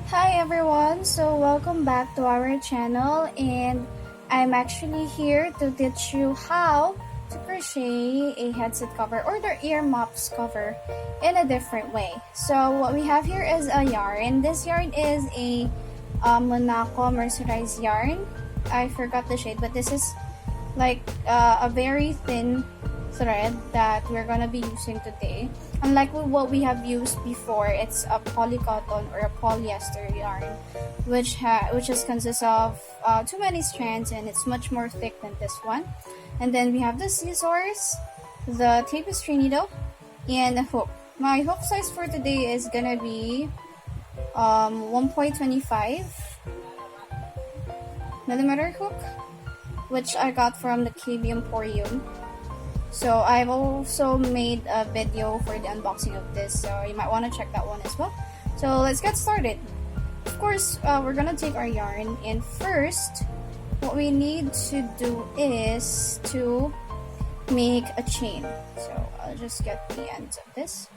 Hi everyone, so welcome back to our channel, and I'm actually here to teach you how to crochet a headset cover or the earmuffs cover in a different way. So what we have here is a yarn. This yarn is a Monaco mercerized yarn. I forgot the shade, but this is like a very thin thread that we're gonna be using today. Unlike what we have used before, it's a polycotton or a polyester yarn, which just consists of too many strands, and it's much more thick than this one. And then we have the scissors, the tapestry needle, and a hook. My hook size for today is gonna be 1.25 millimeter hook, which I got from the KB Emporium. So I've also made a video for the unboxing of this, so you might want to check that one as well. So let's get started. Of course, we're gonna take our yarn, and first what we need to do is to make a chain. So I'll just get the ends of this.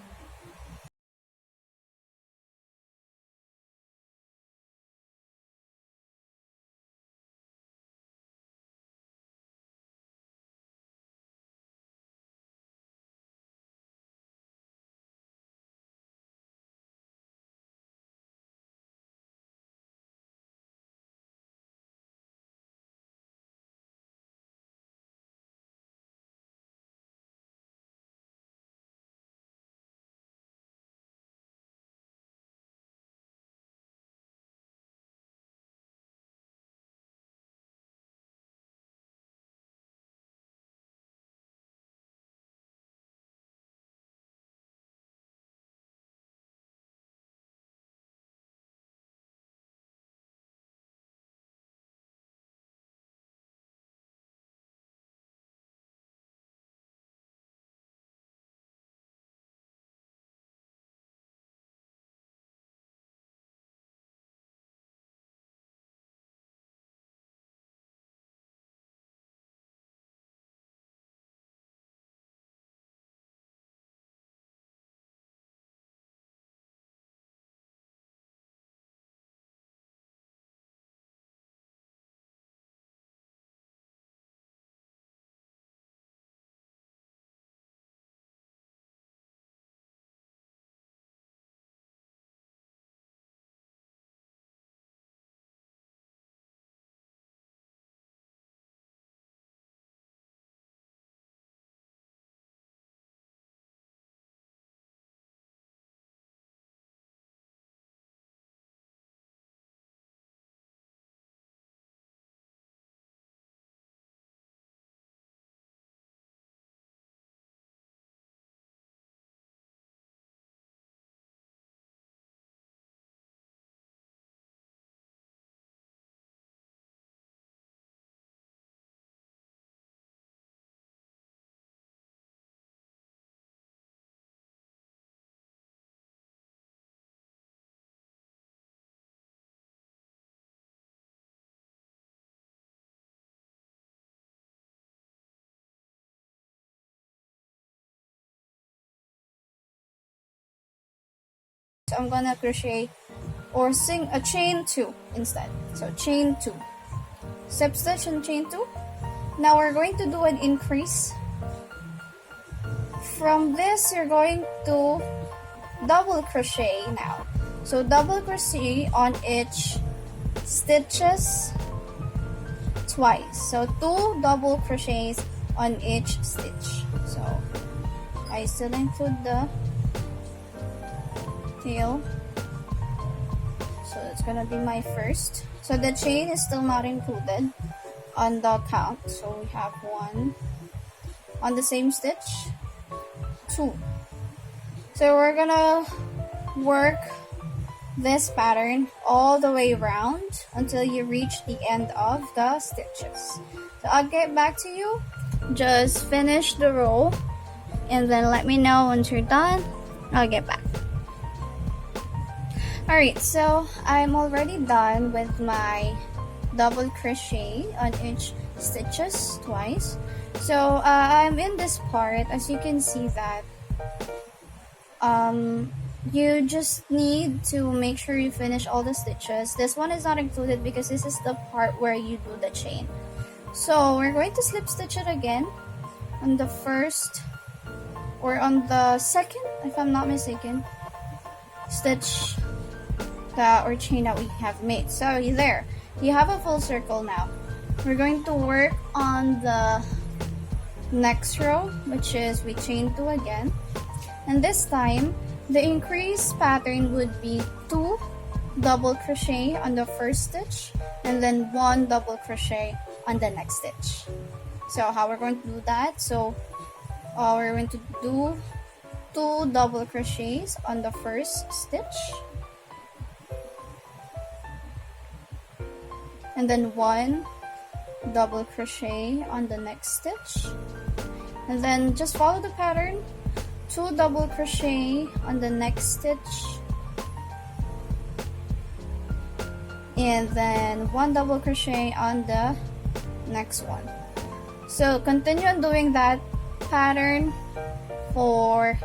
So I'm gonna crochet or sing a chain 2 instead. So chain 2, slip stitch and chain 2. Now we're going to do an increase. From this, you're going to double crochet now. So double crochet on each stitches twice. So 2 double crochets on each stitch. So I still include the tail. So that's gonna be my first. So the chain is still not included on the count. So we have 1 on the same stitch, 2. So we're gonna work this pattern all the way around until you reach the end of the stitches. So I'll get back to you. Just finish the row and then let me know once you're done. I'll get back. Alright, so I'm already done with my double crochet on each stitches twice. So I'm in this part. As you can see that you just need to make sure you finish all the stitches. This one is not included because this is the part where you do the chain. So we're going to slip stitch it again on the first or on the second, if I'm not mistaken, stitch that or chain that we have made. So there, you have a full circle now. We're going to work on the next row, which is we chain 2 again, and this time the increase pattern would be 2 double crochet on the first stitch and then 1 double crochet on the next stitch. So how we're going to do that, so we're going to do 2 double crochets on the first stitch and then 1 double crochet on the next stitch, and then just follow the pattern, 2 double crochet on the next stitch and then 1 double crochet on the next one. So continue on doing that pattern for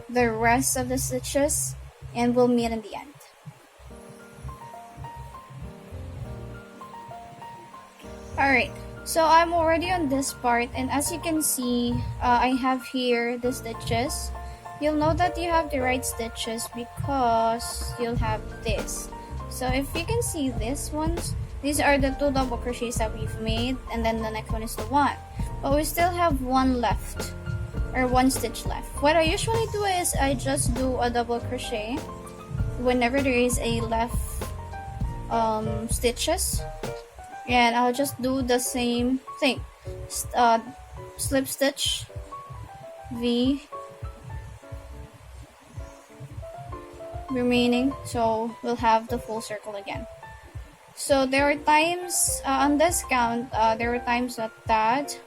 the rest of the stitches and we'll meet in the end. Alright, so I'm already on this part, and as you can see, I have here the stitches. You'll know that you have the right stitches because you'll have this. So if you can see these ones, these are the 2 double crochets that we've made, and then the next one is the 1. But we still have 1 left, or 1 stitch left. What I usually do is I just do a double crochet whenever there is a left stitches. And I'll just do the same thing, slip stitch, V, remaining, so we'll have the full circle again. So there are times, on this count, there are times that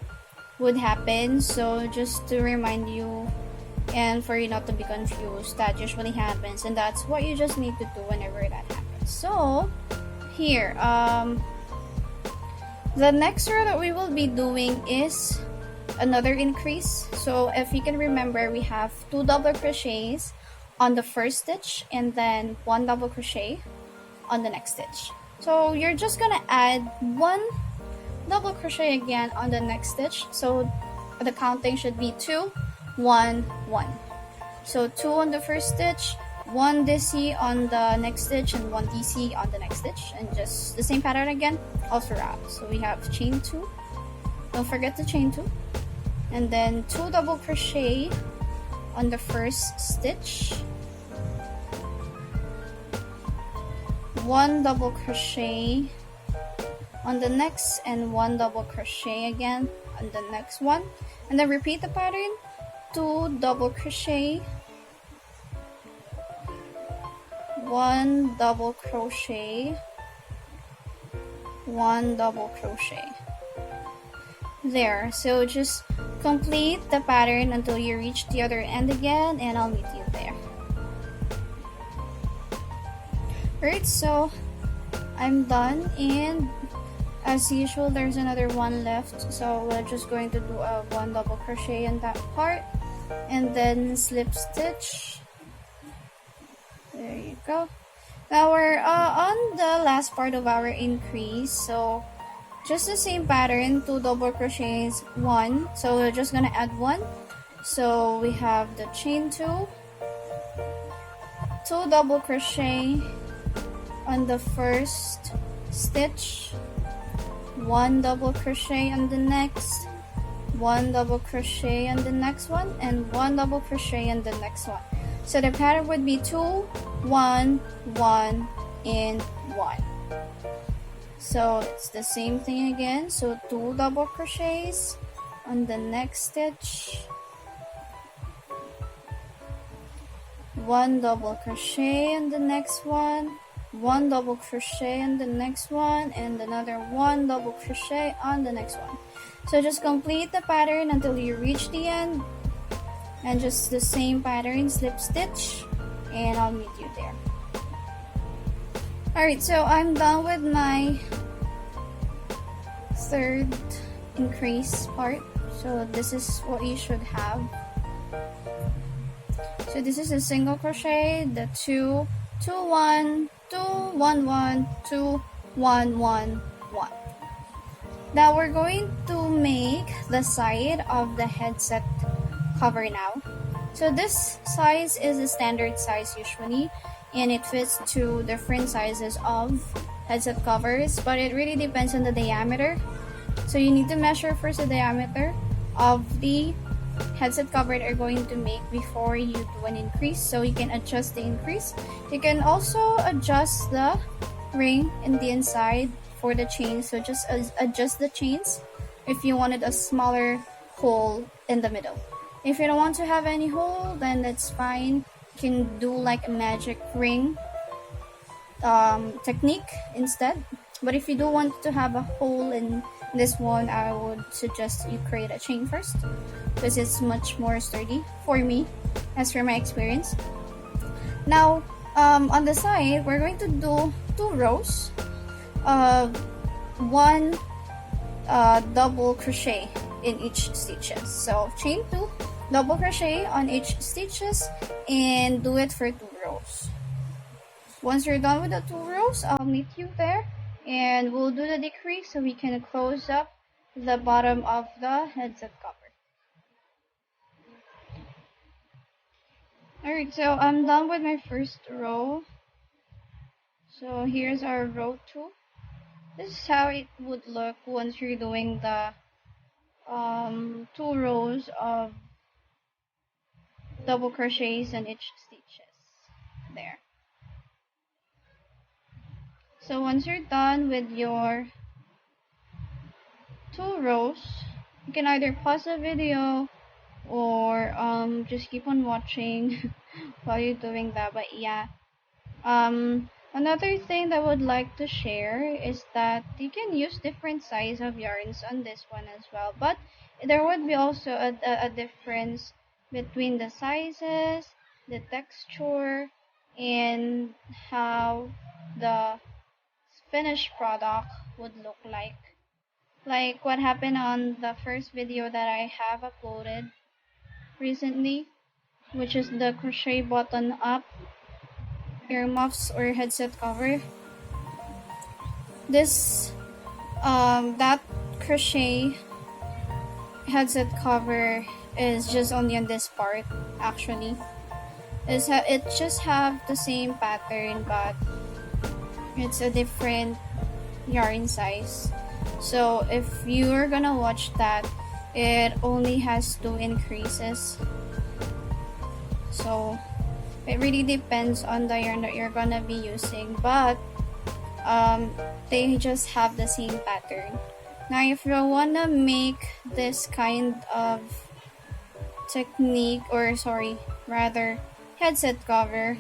would happen, so just to remind you and for you not to be confused, that usually happens, and that's what you just need to do whenever that happens. So here, the next row that we will be doing is another increase. So if you can remember, we have 2 double crochets on the first stitch and then 1 double crochet on the next stitch. So you're just gonna add 1 double crochet again on the next stitch. So the counting should be 2, 1, 1. So 2 on the first stitch, 1 DC on the next stitch and 1 DC on the next stitch, and just the same pattern again all throughout. So we have chain 2, don't forget to chain 2, and then 2 double crochet on the first stitch, 1 double crochet on the next, and 1 double crochet again on the next one, and then repeat the pattern, 2 double crochet, 1 double crochet, 1 double crochet. There, so just complete the pattern until you reach the other end again, and I'll meet you there. Alright, so I'm done, and as usual there's another 1 left, so we're just going to do a 1 double crochet in that part and then slip stitch. There you go. Now we're on the last part of our increase, so just the same pattern, 2 double crochets, 1, so we're just gonna add 1. So we have the chain 2, 2 double crochet on the first stitch, 1 double crochet on the next, 1 double crochet on the next one, and 1 double crochet on the next one. So the pattern would be 2, 1, 1, and 1. So it's the same thing again. So 2 double crochets on the next stitch, 1 double crochet on the next one, 1 double crochet on the next one, and another 1 double crochet on the next one. So just complete the pattern until you reach the end, and just the same pattern, slip stitch, and I'll meet you there. Alright, so I'm done with my third increase part. So this is what you should have. So So this is a single crochet, the 2 2 1 2 1 1 2 1 1 1. Now we're going to make the side of the headset cover now. So this size is a standard size usually, and it fits to different sizes of headset covers, but it really depends on the diameter. So you need to measure first the diameter of the headset cover that you're going to make before you do an increase, so you can adjust the increase. You can also adjust the ring in the inside for the chains, so just adjust the chains if you wanted a smaller hole in the middle. If you don't want to have any hole, then that's fine. You can do like a magic ring technique instead. But if you do want to have a hole in this one, I would suggest you create a chain first, because it's much more sturdy for me, as for my experience. Now, on the side, we're going to do 2 rows of 1 double crochet in each stitches. So chain 2, double crochet on each stitches, and do it for 2 rows. Once you're done with the 2 rows, I'll meet you there, and we'll do the decrease so we can close up the bottom of the headset cover. Alright, so I'm done with my first row. So here's our row 2. This is how it would look once you're doing the 2 rows of double crochets in each stitches. There. So once you're done with your 2 rows, you can either pause the video or just keep on watching while you're doing that. But yeah, another thing that I would like to share is that you can use different size of yarns on this one as well, but there would be also a difference between the sizes, the texture, and how the finished product would look like. Like what happened on the first video that I have uploaded recently, which is the crochet button up earmuffs or headset cover. This that crochet headset cover is just only on this part. Actually, it just have the same pattern, but it's a different yarn size. So if you're gonna watch that, it only has 2 increases. So it really depends on the yarn that you're gonna be using, but they just have the same pattern. Now if you wanna make this kind of technique, or sorry, rather headset cover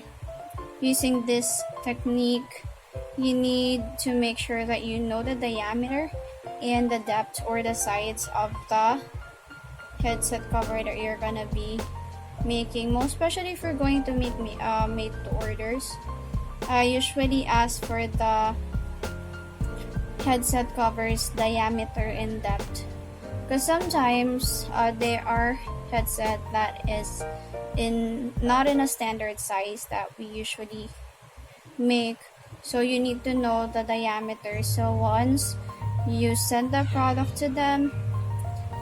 using this technique, you need to make sure that you know the diameter and the depth or the sides of the headset cover that you're gonna be making, most especially if you're going to make made to orders. I usually ask for the headset covers diameter and depth, because sometimes there are headset that is not in a standard size that we usually make, so you need to know the diameter, so once you send the product to them,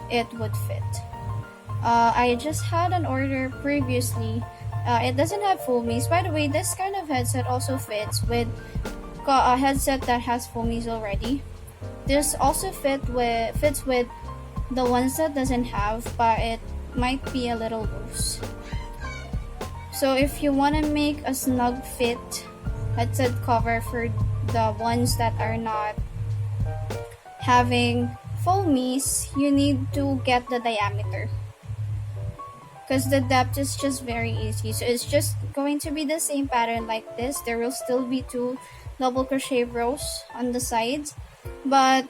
it would fit. I just had an order previously. It doesn't have foamies. By the way, this kind of headset also fits with a headset that has foamies already. This also fits with the ones that doesn't have, but it might be a little loose. So if you want to make a snug fit headset cover for the ones that are not having foamies, you need to get the diameter, because the depth is just very easy. So it's just going to be the same pattern like this. There will still be 2 double crochet rows on the sides, but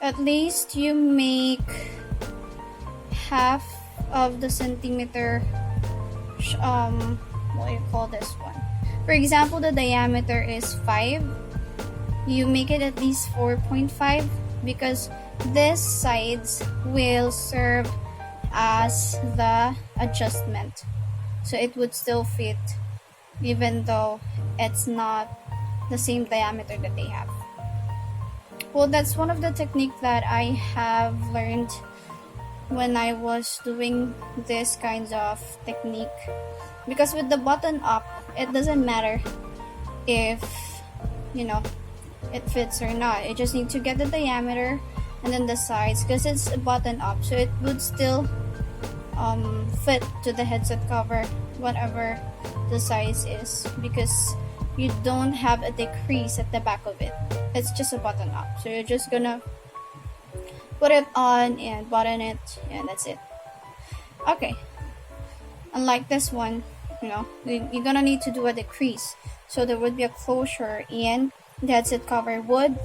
at least you make half of the centimeter. What do you call this one? For example, the diameter is 5. You make it at least 4.5, because these sides will serve as the adjustment, so it would still fit even though it's not the same diameter that they have. Well, that's one of the technique that I have learned when I was doing this kinds of technique, because with the button up, it doesn't matter if you know it fits or not. You just need to get the diameter and then the size, because it's a button up, so it would still fit to the headset cover, whatever the size is, because you don't have a decrease at the back of it. It's just a button up, so you're just gonna put it on and button it, and that's it. Okay, unlike this one, you're gonna need to do a decrease, so there would be a closure and the headset cover would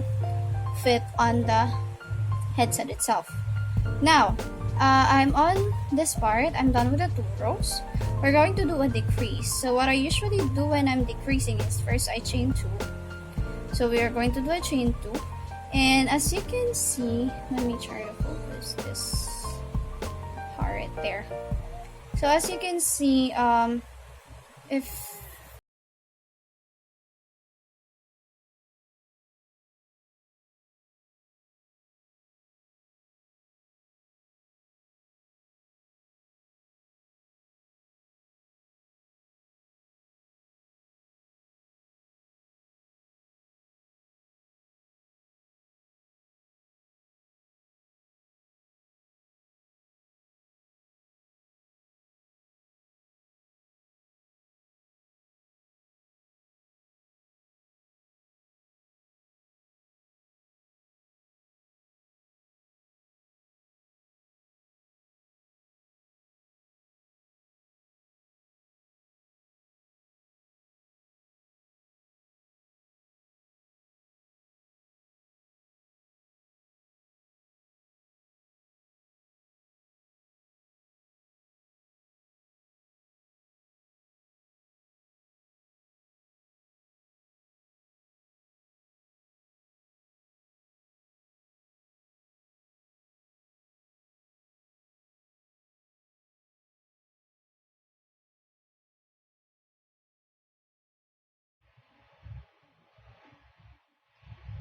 fit on the headset itself. Now, I'm on this part. I'm done with the 2 rows. We're going to do a decrease. So what I usually do when I'm decreasing is first I chain 2. So we are going to do a chain 2. And as you can see, let me try to focus this part right there. So as you can see, if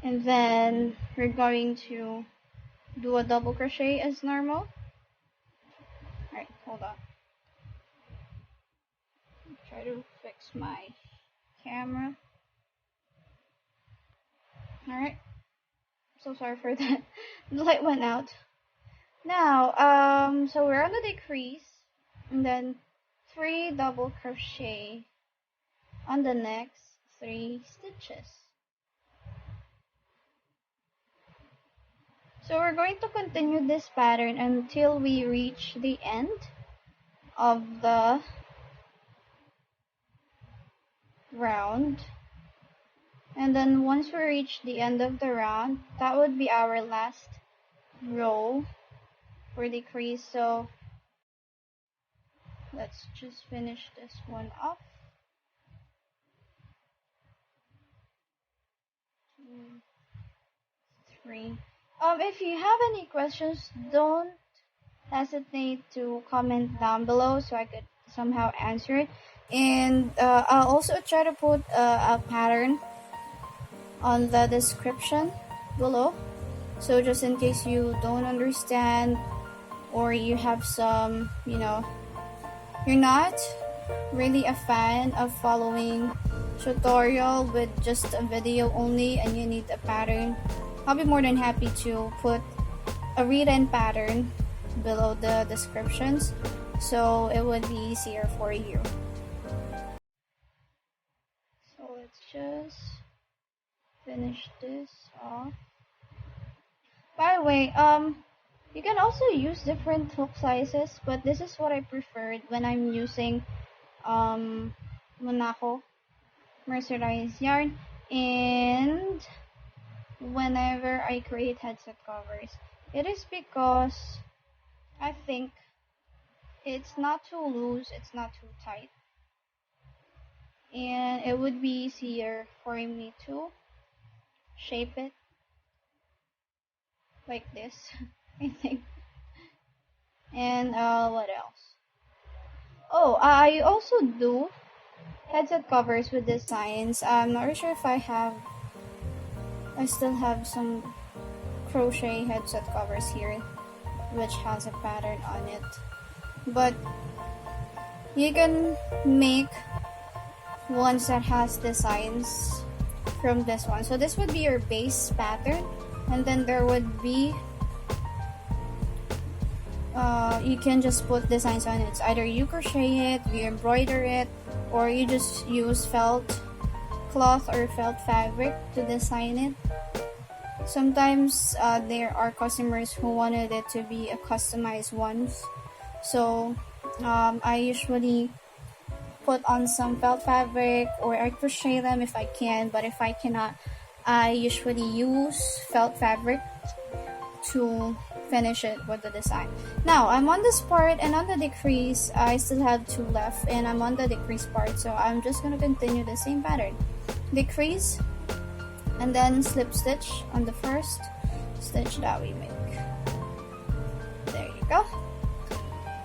and then we're going to do a double crochet as normal. Alright, hold on. Try to fix my camera. Alright, so sorry for that. The light went out. Now, so we're on the decrease, and then 3 double crochet on the next 3 stitches. So we're going to continue this pattern until we reach the end of the round. And then once we reach the end of the round, that would be our last row for decrease. So let's just finish this one off. 2, 3. If you have any questions, don't hesitate to comment down below so I could somehow answer it. And I'll also try to put a pattern on the description below, so just in case you don't understand, or you have some, you're not really a fan of following tutorial with just a video only and you need a pattern, I'll be more than happy to put a written pattern below the descriptions, so it would be easier for you. So let's just finish this off. By the way, you can also use different hook sizes, but this is what I preferred when I'm using Monaco mercerized yarn, and whenever I create headset covers. It is because I think it's not too loose, it's not too tight, and it would be easier for me to shape it like this, I think. And what else? Oh, I also do headset covers with designs. I'm not really sure if I still have some crochet headset covers here which has a pattern on it. But you can make ones that has designs from this one. So this would be your base pattern, and then there would be you can just put designs on it. It's either you crochet it, you embroider it, or you just use felt cloth or felt fabric to design it. Sometimes there are customers who wanted it to be a customized ones, so I usually put on some felt fabric, or I crochet them if I can, but if I cannot, I usually use felt fabric to finish it with the design. Now I'm on this part, and on the decrease I still have 2 left, and I'm on the decrease part, so I'm just gonna continue the same pattern. Decrease and then slip stitch on the first stitch that we make. There you go.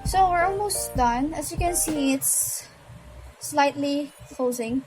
So we're almost done. As you can see, it's slightly closing.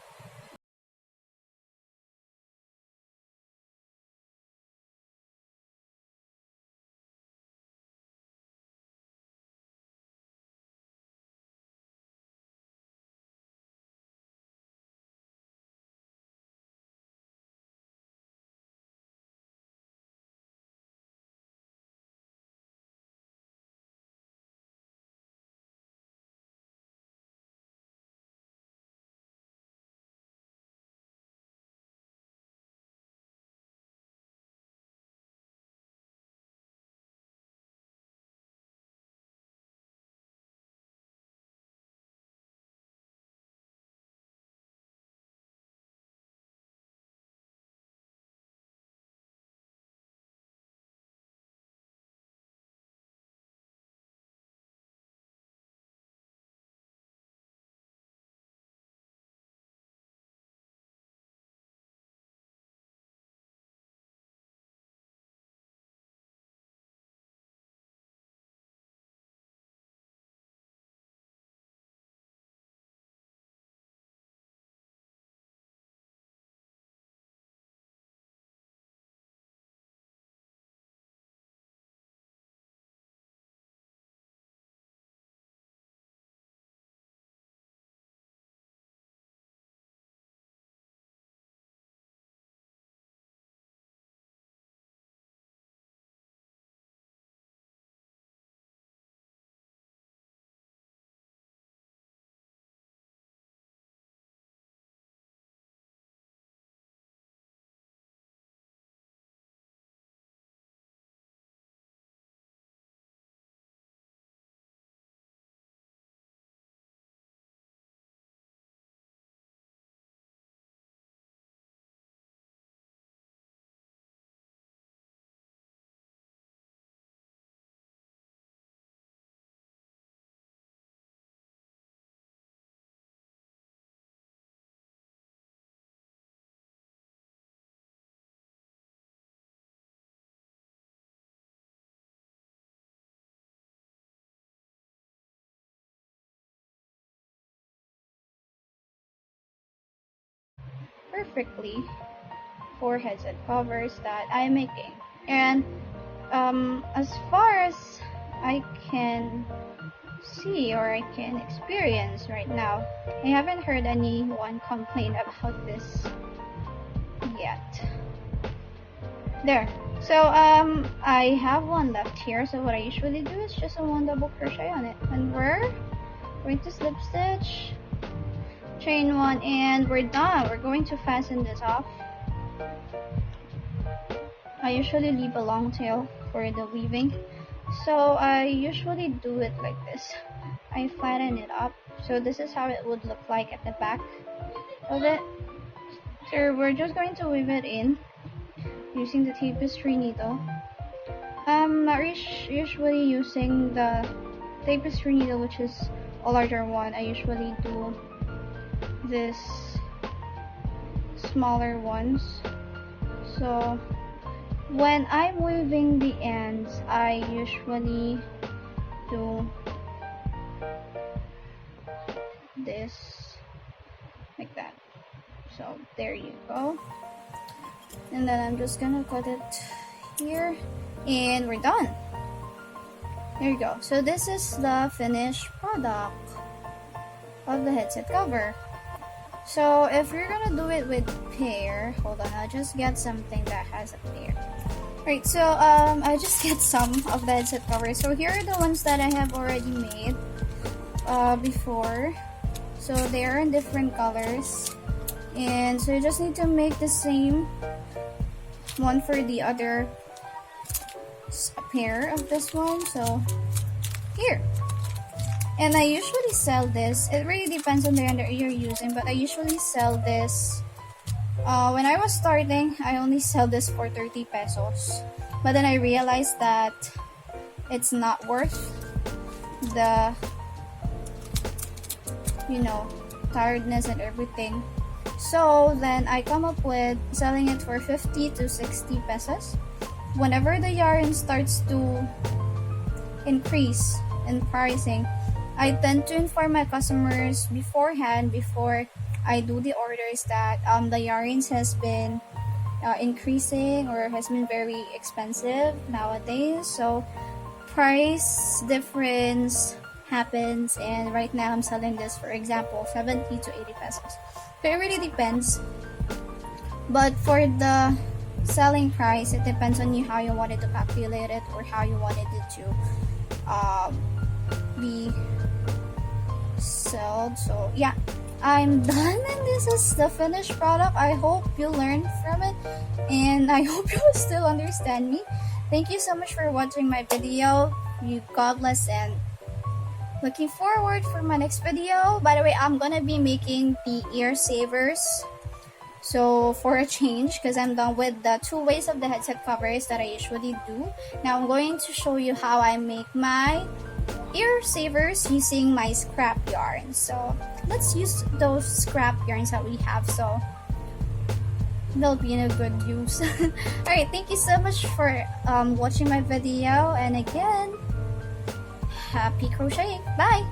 Perfectly 4 headset covers that I'm making. And as far as I can see, or I can experience right now, I haven't heard anyone complain about this yet. There. So I have one left here, so what I usually do is just a 1 double crochet on it, and we're going to slip stitch, chain 1, and we're done. We're going to fasten this off. I usually leave a long tail for the weaving, so I usually do it like this. I flatten it up, so this is how it would look like at the back of it. So we're just going to weave it in using the tapestry needle. I'm not usually using the tapestry needle, which is a larger one. I usually do this smaller ones. So when I'm weaving the ends, I usually do this like that. So there you go. And then I'm just gonna cut it here, and we're done. There you go. So this is the finished product of the headset cover. So if you're gonna do it with pair, hold on, I'll just get something that has a pair. Right, so I just get some of the headset cover. So here are the ones that I have already made before. So they are in different colors, and so you just need to make the same one for the other pair of this one. So here, and I usually sell this. It really depends on the end that you're using, but I usually sell this. When I was starting, I only sell this for 30 pesos. But then I realized that it's not worth the, tiredness and everything. So then I come up with selling it for 50 to 60 pesos. Whenever the yarn starts to increase in pricing, I tend to inform my customers beforehand, before I do the orders, that the yarns has been increasing or has been very expensive nowadays. So price difference happens, and right now I'm selling this, for example, 70 to 80 pesos. So it really depends. But for the selling price, it depends on you how you wanted to calculate it, or how you wanted it to be sold. So yeah, I'm done, and this is the finished product. I hope you learned from it, and I hope you still understand me. Thank you so much for watching my video. You God bless, and looking forward for my next video. By the way, I'm gonna be making the ear savers, so for a change, because I'm done with the 2 ways of the headset covers that I usually do. Now I'm going to show you how I make my ear savers using my scrap yarn. So let's use those scrap yarns that we have, so they'll be in a good use. Alright, thank you so much for watching my video, and again, happy crocheting. Bye!